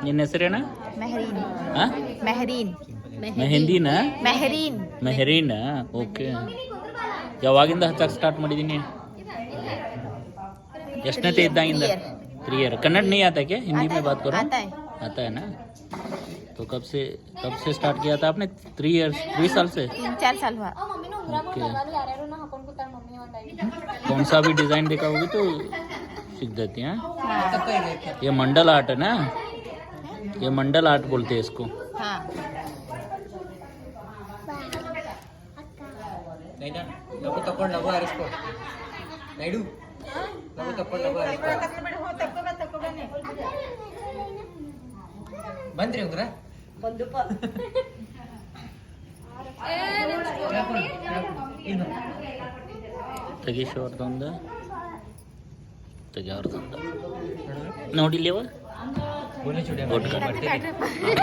ನಿನ್ನ ಹೆಸರೇನ? ಮೆಹರೀನ್. ಹಾಂ, ಮೆಹರೀನ್. ಮೆಹಂದಿನಾ? ಮೆಹರೀನ್. ಮೆಹರೀನಾ? ಓಕೆ. ಯಾವಾಗಿಂದ ಹಚ್ಚಕ್ಕೆ ಸ್ಟಾರ್ಟ್ ಮಾಡಿದ್ದೀನಿ? ಎಷ್ಟನೇತೆ ಇದ್ದಾಗಿಂದ? 3 ईयर. कन्नड़ नहीं आता क्या? हिंदी में बात करो. आता है ना? तो कब से स्टार्ट किया था आपने? 3 साल से? 3-4 साल हुआ. ओके. कौन सा भी डिजाइन देखा होगी तो सीख जाती हैं. ये मंडल आर्ट है ना? ये मंडल आर्ट बोलते हैं इसको. हाँ. लघु तपड़ लघु आरिस्को नायडू लघु तपड़ लघु आरिस्को ಬಂದ್ರಿ ಹೋಗ್ರ ಬಂದು ತೆಗೀಶ್ ಅವ್ರದ್ದೊಂದು ತೆಗಿ ಅವ್ರದ್ದೊಂದು ನೋಡಿಲ್ಲೇವ ಬೋಲೆ ಚೂಡಿ